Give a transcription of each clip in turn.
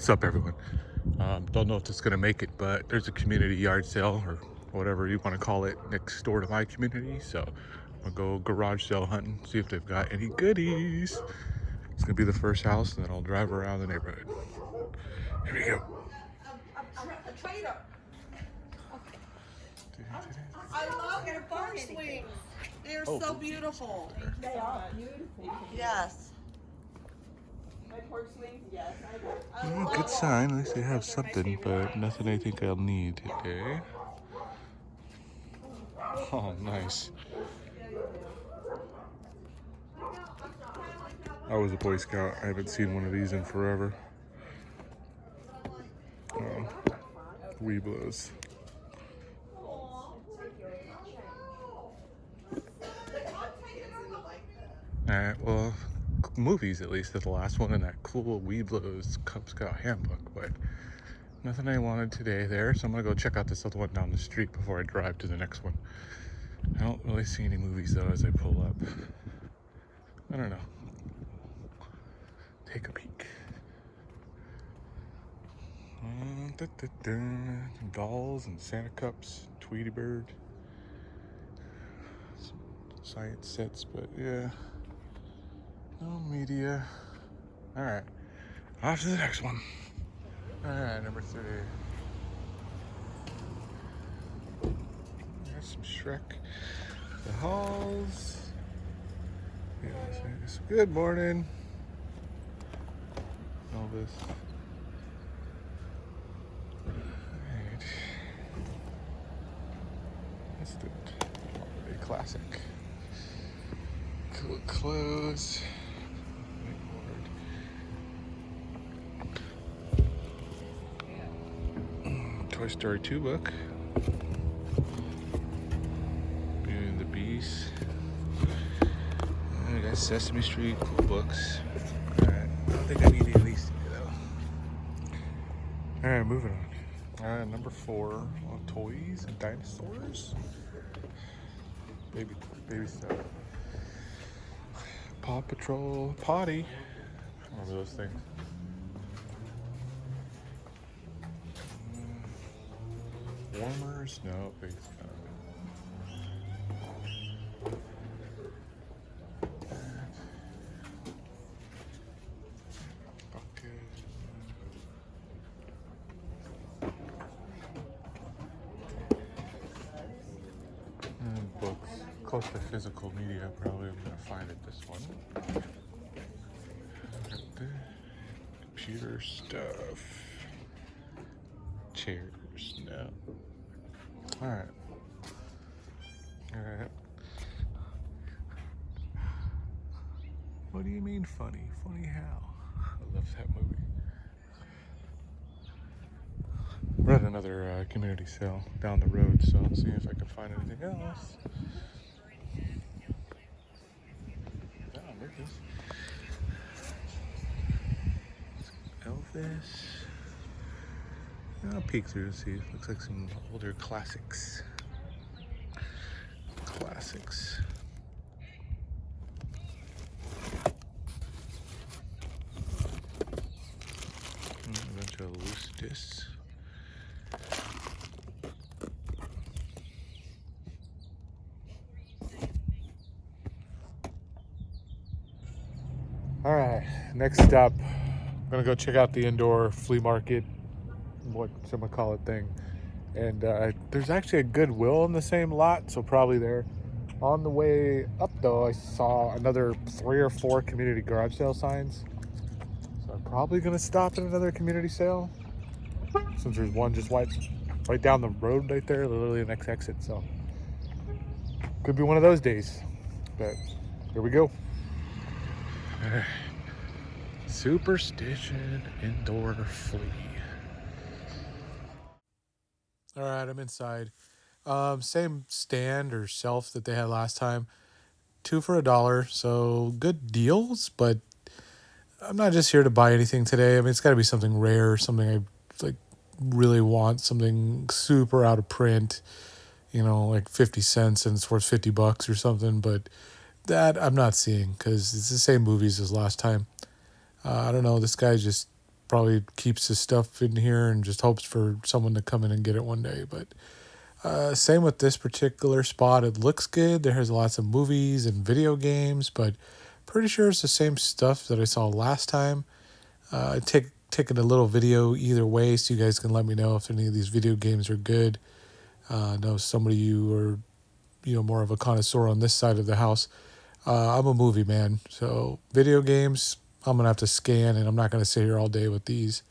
What's up, everyone? Don't know if it's gonna make it, but there's a community yard sale or whatever you want to call it next door to my community. So I'm gonna go garage sale hunting, see if they've got any goodies. It's gonna be the first house, and then I'll drive around the neighborhood. Here we go. A trader. I love your bar swings. They're so beautiful. They are beautiful. Yes. My porch swings, yes. Good sign. At least they have something, but nothing I think I'll need today. Oh, nice. I was a Boy Scout. I haven't seen one of these in forever. Weeblos. Alright, well, movies at least, is the last one in that cool Weeblos Cub Scout handbook, but nothing I wanted today there, so I'm gonna go check out this other one down the street before I drive to the next one. I don't really see any movies though as I pull up. I don't know. Take a peek. Dolls and Santa cups, Tweety Bird. Some science sets, but yeah. No media. Alright. Off to the next one. Alright, number 3. There's some Shrek. The Halls. Yes. Good morning. Elvis. Alright. Let's do it. Holiday classic. Cool clothes. Toy Story 2 book. Beauty and the Beast. I got Sesame Street, cool books. Alright, I don't think I need any of these though. Alright, moving on. Alright, number 4, toys and dinosaurs. Baby stuff. Paw Patrol, potty. Remember those things. Warmers? No, big stuff. And books. Close to physical media, probably I'm gonna find it this one. Computer stuff. Chairs, no. Alright. What do you mean funny? Funny how? I love that movie. We're at another community sale down the road, so I'll see if I can find anything else. Oh, there it is. Elvis. I'll peek through and see. Looks like some older classics. A bunch of loose discs. All right, next up, I'm gonna go check out the indoor flea market, what some would call it thing. And there's actually a Goodwill in the same lot, so probably there. On the way up though, I saw another 3 or 4 community garage sale signs. So I'm probably gonna stop at another community sale, since there's one just right down the road right there, literally the next exit. So could be one of those days, but here we go. Superstition indoor flea. All right, I'm inside. Same stand or shelf that they had last time. 2 for $1, so good deals, but I'm not just here to buy anything today. I mean, it's got to be something rare, something I like really want, something super out of print, like 50 cents and it's worth $50 or something, but that I'm not seeing because it's the same movies as last time. I don't know, this guy just probably keeps his stuff in here and just hopes for someone to come in and get it one day. But same with this particular spot. It looks good. There's lots of movies and video games, but pretty sure it's the same stuff that I saw last time. Taking a little video either way, so you guys can let me know if any of these video games are good. I know some of you are, more of a connoisseur on this side of the house. I'm a movie man, so video games I'm gonna have to scan, and I'm not gonna sit here all day with these.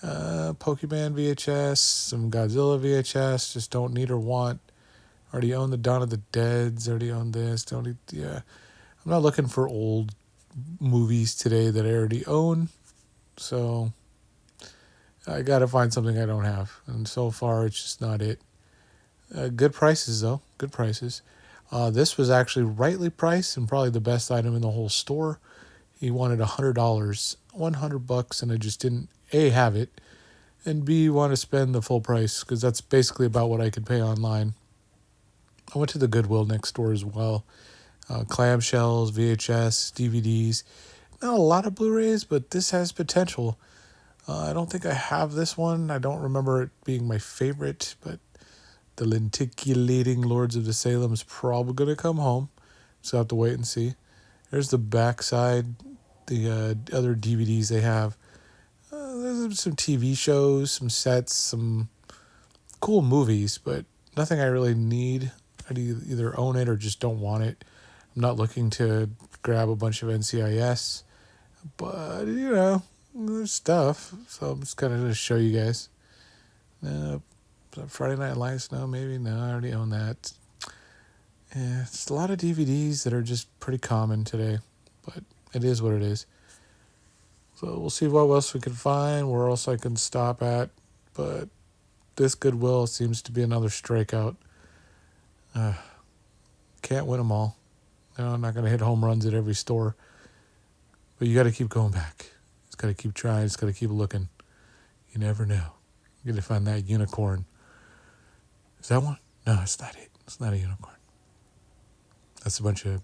Pokemon VHS, some Godzilla VHS, just don't need or want. Already own the Dawn of the Dead's, already own this, don't need, yeah. I'm not looking for old movies today that I already own, so I gotta find something I don't have, and so far it's just not it. Good prices though, good prices. This was actually rightly priced and probably the best item in the whole store. He wanted $100, $100, and I just didn't A, have it, and B, want to spend the full price, because that's basically about what I could pay online. I went to the Goodwill next door as well. Clamshells, VHS, DVDs. Not a lot of Blu-rays, but this has potential. I don't think I have this one. I don't remember it being my favorite, but the lenticulating Lords of the Salem is probably going to come home. So I have to wait and see. There's the backside, the other DVDs they have. There's some TV shows, some sets, some cool movies, but nothing I really need. I'd either own it or just don't want it. I'm not looking to grab a bunch of NCIS, but, there's stuff. So I'm just kind of going to show you guys. Friday Night Lights, no, maybe, no, I already own that. Yeah, it's a lot of DVDs that are just pretty common today, but it is what it is. So we'll see what else we can find, where else I can stop at, but this Goodwill seems to be another strikeout. Can't win them all. No, I'm not going to hit home runs at every store, but you got to keep going back. Just got to keep trying, just got to keep looking. You never know. You're going to find that unicorn. Is that one? No, it's not it. It's not a unicorn. That's a bunch of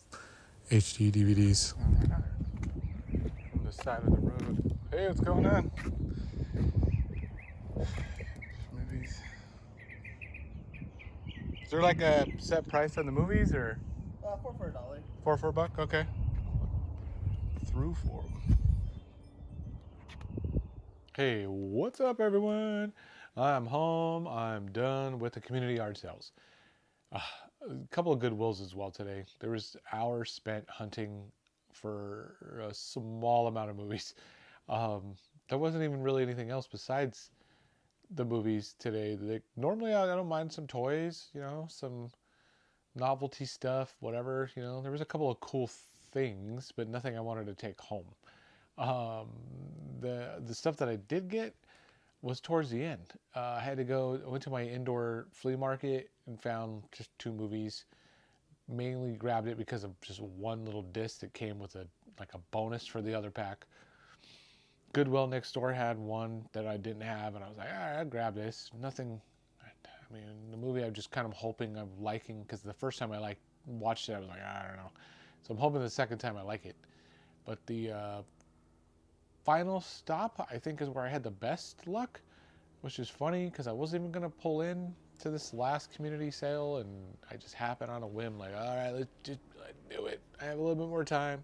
HD DVDs. On the side of the road. Hey, what's going on? Movies. Is there like a set price on the movies, or? $4 for $1. $4 for $1? Okay. Through 4. Hey, what's up, everyone? I'm home. I'm done with the community art sales. A couple of Goodwills as well today. There was hours spent hunting for a small amount of movies. There wasn't even really anything else besides the movies today. Normally I don't mind some toys, some novelty stuff, whatever. There was a couple of cool things, but nothing I wanted to take home. The stuff that I did get was towards the end. I went to my indoor flea market and found just 2 movies. Mainly grabbed it because of just one little disc that came with a bonus for the other pack. Goodwill next door had one that I didn't have, and I was like, all right, I'll grab this. Nothing. I mean, the movie I'm just kind of hoping I'm liking, because the first time I watched it, I was like, I don't know. So I'm hoping the second time I like it. But the final stop, I think, is where I had the best luck, which is funny because I wasn't even going to pull in to this last community sale, and I just happened on a whim, all right, let's do it. I have a little bit more time.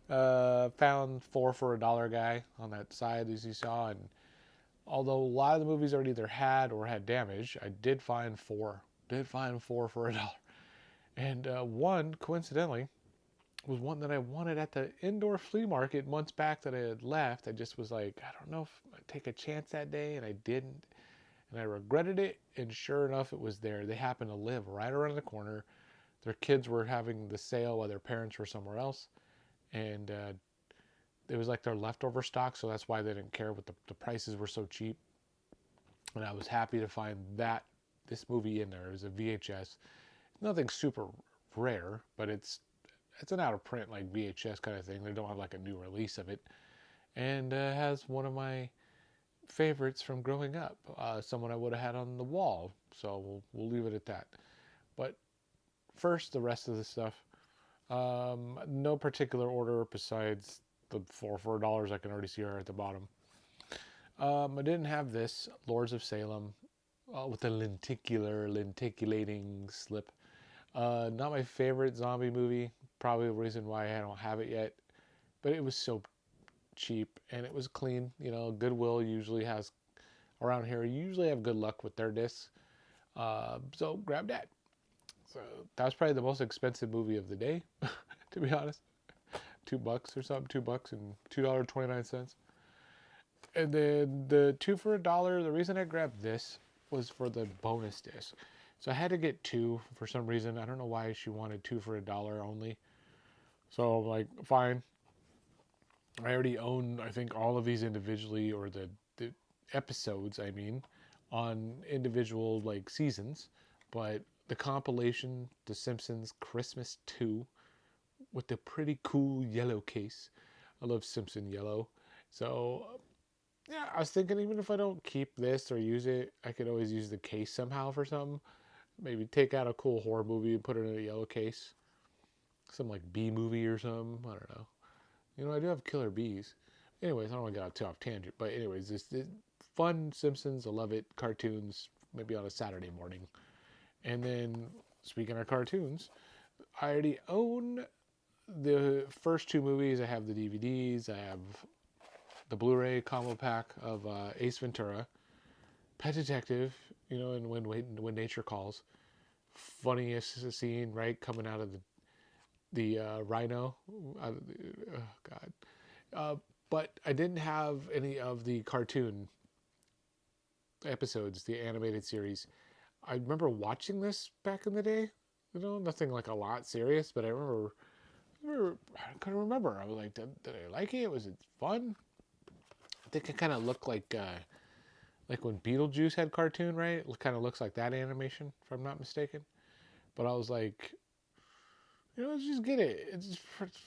Found 4 for $1 guy on that side, as you saw, and although a lot of the movies already either had or had damage, I did find 4. Did find 4 for $1. And one, coincidentally, was one that I wanted at the indoor flea market months back that I had left. I just was like, I don't know if I'd take a chance that day, and I didn't. And I regretted it, and sure enough, it was there. They happened to live right around the corner. Their kids were having the sale while their parents were somewhere else. And it was like their leftover stock, so that's why they didn't care, but the prices were so cheap. And I was happy to find this movie in there. It was a VHS. Nothing super rare, but it's an out of print VHS kind of thing. They don't have a new release of it. And has one of my favorites from growing up. Someone I would have had on the wall. So we'll leave it at that. But first, the rest of the stuff. No particular order besides the $4 I can already see are at the bottom. I didn't have this Lords of Salem with the lenticulating slip. Not my favorite zombie movie. Probably the reason why I don't have it yet. But it was so cheap and it was clean. You know, Goodwill usually has around here. Usually have good luck with their discs. So grab that. So that was probably the most expensive movie of the day, to be honest. $2 or something. $2 and $2.29. And then the 2 for $1. The reason I grabbed this was for the bonus disc. So I had to get 2 for some reason. I don't know why she wanted 2 for $1 only. So I'm like, fine. I already own, I think, all of these individually, or the episodes, I mean, on individual like seasons. But the compilation, The Simpsons Christmas 2, with the pretty cool yellow case. I love Simpson yellow. So yeah, I was thinking even if I don't keep this or use it, I could always use the case somehow for something. Maybe take out a cool horror movie and put it in a yellow case. Some like B movie or something. I don't know. You know, I do have killer bees. Anyways, I don't want to get too off tangent. But anyways, this fun Simpsons. I love it. Cartoons, maybe on a Saturday morning. And then, speaking of cartoons, I already own the first 2 movies. I have the DVDs. I have the Blu-ray combo pack of Ace Ventura, Pet Detective, you know, and when Nature Calls. Funniest scene, right, coming out of the rhino. Oh God. But I didn't have any of the cartoon episodes, the animated series. I remember watching this back in the day. You know, nothing like a lot serious, but I couldn't remember. I was like, did I like it? Was it fun? I think it kind of looked like when Beetlejuice had cartoon, right? It kind of looks like that animation, if I'm not mistaken. But I was like, you know, let's just get it. It's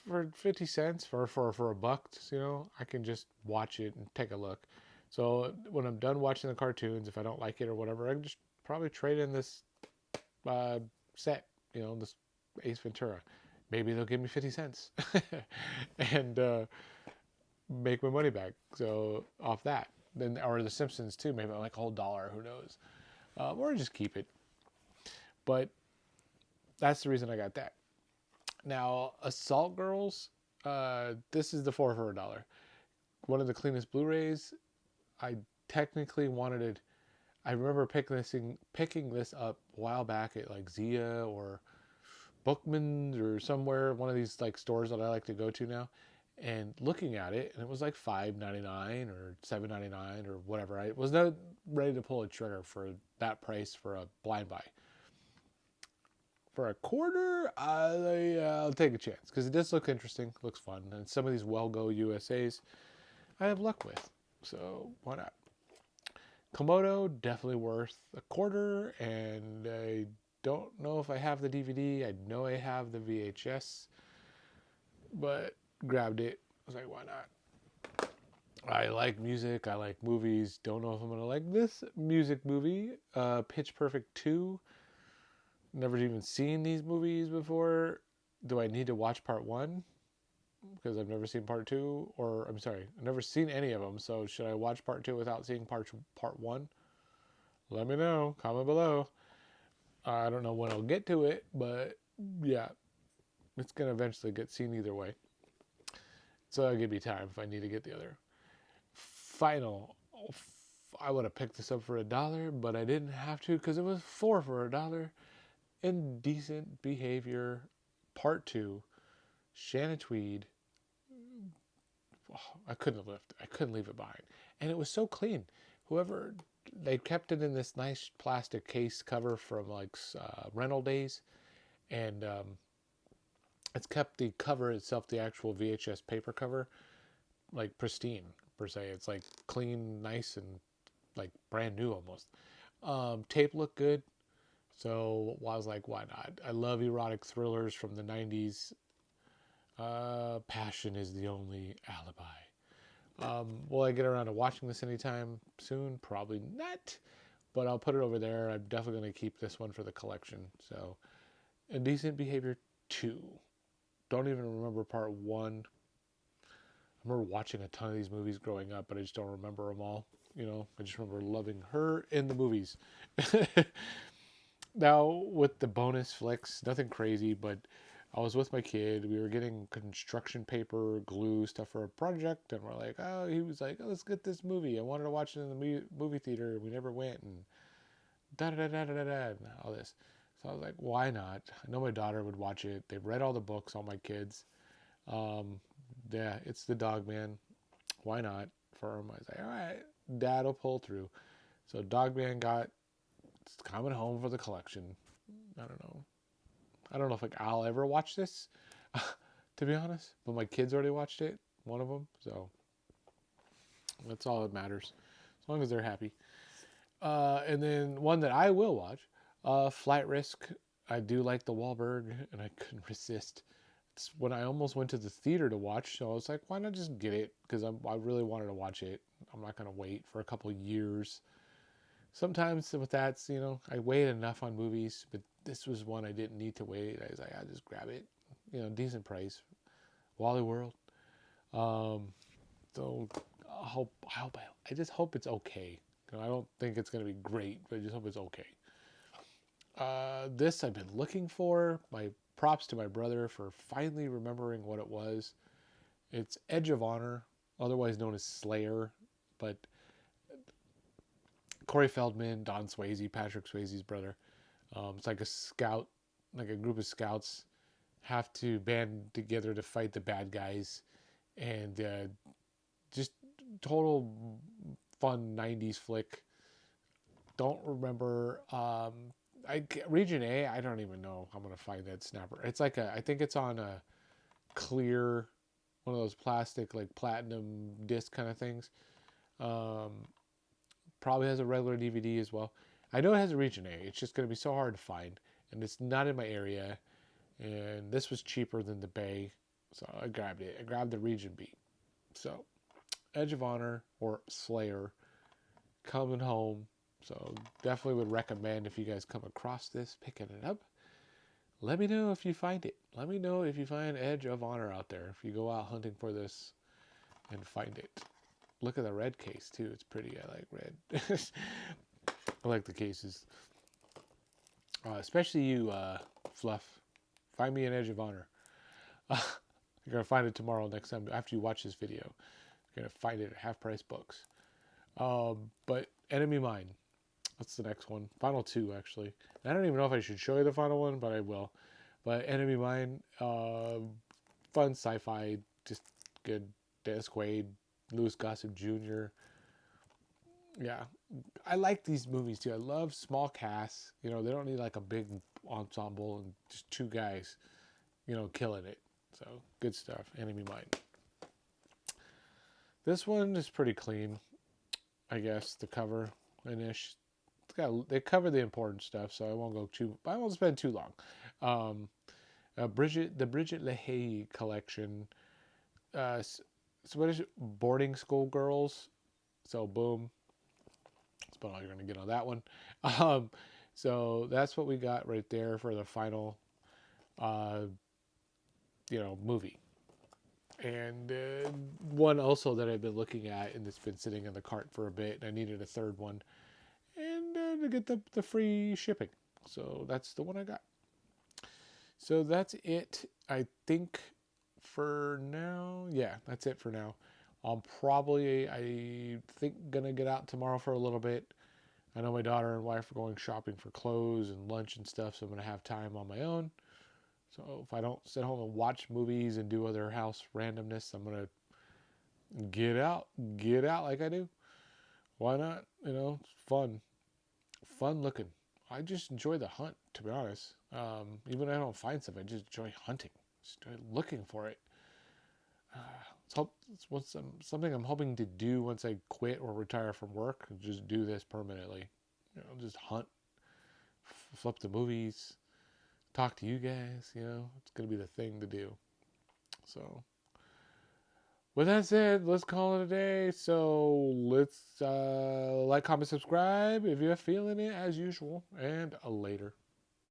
for 50 cents, for a buck, you know, I can just watch it and take a look. So when I'm done watching the cartoons, if I don't like it or whatever, I can just probably trade in this set, you know, this Ace Ventura. Maybe they'll give me 50 cents and make my money back. So off that. Then, or the Simpsons too, maybe like a whole dollar, who knows? Or just keep it. But that's the reason I got that. Now, Assault Girls, this is the 4 for $1. One of the cleanest Blu-rays. I technically wanted it. I remember picking this up a while back at like Zia or Bookman's or somewhere, one of these like stores that I like to go to now, and looking at it, and it was like $5.99 or $7.99 or whatever. I was not ready to pull a trigger for that price for a blind buy. For a quarter, I'll take a chance because it does look interesting, looks fun, and some of these Well Go USAs I have luck with, so why not? Komodo, definitely worth a quarter, and I don't know if I have the DVD. I know I have the VHS, but grabbed it. I was like, why not? I like music. I like movies. Don't know if I'm going to like this music movie. Pitch Perfect 2. Never even seen these movies before. Do I need to watch part 1? Because I've never seen part 2. Or, I'm sorry, I've never seen any of them. So should I watch part 2 without seeing part 1? Let me know. Comment below. I don't know when I'll get to it, but yeah, it's going to eventually get seen either way. So it'll give me time if I need to get the other. Final. I would have picked this up for $1, but I didn't have to because it was 4 for $1. Indecent Behavior Part 2. Shannon Tweed. Oh, I couldn't leave it behind. And it was so clean. Whoever, they kept it in this nice plastic case cover from like rental days. And it's kept the cover itself, the actual VHS paper cover, like pristine per se. It's like clean, nice, and like brand new almost. Tape looked good. So I was like, why not? I love erotic thrillers from the 90s. Passion is the only alibi. Will I get around to watching this anytime soon? Probably not. But I'll put it over there. I'm definitely going to keep this one for the collection. So, Indecent Behavior 2. Don't even remember part 1. I remember watching a ton of these movies growing up, but I just don't remember them all. You know, I just remember loving her in the movies. Now, with the bonus flicks, nothing crazy, but I was with my kid. We were getting construction paper, glue, stuff for a project, and we're like, oh, he was like, oh, let's get this movie. I wanted to watch it in the movie theater. We never went, and da da da da da da, and all this. So I was like, why not? I know my daughter would watch it. They've read all the books, all my kids. Um, yeah, it's the Dog Man. Why not? For him, I was like, all right, Dad'll pull through. So Dog Man got it's coming home for the collection. I don't know. I don't know if like I'll ever watch this, to be honest. But my kids already watched it, one of them. So that's all that matters, as long as they're happy. And then one that I will watch, Flight Risk. I do like the Wahlberg, and I couldn't resist. It's when I almost went to the theater to watch, so I was like, why not just get it? Because I really wanted to watch it. I'm not gonna wait for a couple years. Sometimes with that, you know, I wait enough on movies, but this was one I didn't need to wait. I was like, I'll just grab it. You know, decent price. Wally World. So I just hope it's okay. You know, I don't think it's gonna be great, but I just hope it's okay. This I've been looking for. My props to my brother for finally remembering what it was. It's Edge of Honor, otherwise known as Slayer, but Corey Feldman, Don Swayze, Patrick Swayze's brother. It's like a scout, like a group of scouts have to band together to fight the bad guys, and just total fun '90s flick. Don't remember. Region A. I don't even know. I'm gonna find that snapper. It's like I think it's on a clear, one of those plastic like platinum disc kind of things. Probably has a regular DVD as well. I know it has a region A. It's just gonna be so hard to find, and it's not in my area. And this was cheaper than the Bay, so I grabbed it. I grabbed the region B. So, Edge of Honor or Slayer coming home. So definitely would recommend if you guys come across this, picking it up. Let me know if you find it. Let me know if you find Edge of Honor out there. If you go out hunting for this and find it. Look at the red case too. It's pretty. I like red. I like the cases. Especially you, Fluff. Find me an Edge of Honor. You're going to find it tomorrow next time. After you watch this video. You're going to find it at Half Price Books. But Enemy Mine. That's the next one. Final two, actually. I don't even know if I should show you the final one, but I will. But Enemy Mine, fun sci-fi, just good. Dennis Quaid, Louis Gossett Jr. Yeah, I like these movies too. I love small casts. You know, they don't need like a big ensemble and just two guys, you know, killing it. So good stuff. Enemy Mine. This one is pretty clean, I guess. The cover finish. They cover the important stuff, so I won't spend too long. The Bridget LaHaye collection. So what is it? Boarding School Girls. So boom. That's about all you're gonna get on that one. So that's what we got right there for the final, movie. And one also that I've been looking at, and it's been sitting in the cart for a bit, and I needed a third one. And to get the free shipping. So that's the one I got. So that's it, I think, for now. Yeah, that's it for now. I think, gonna get out tomorrow for a little bit. I know my daughter and wife are going shopping for clothes and lunch and stuff, so I'm gonna have time on my own. So if I don't sit home and watch movies and do other house randomness, I'm gonna get out like I do. Why not? You know, it's fun looking. I just enjoy the hunt, to be honest. Even if I don't find stuff, I just enjoy hunting. Just enjoy looking for it. It's something I'm hoping to do once I quit or retire from work. Just do this permanently. You know, just hunt, flip the movies, talk to you guys. You know, it's gonna be the thing to do. So, with that said, let's call it a day. So let's like, comment, subscribe if you're feeling it as usual, and later.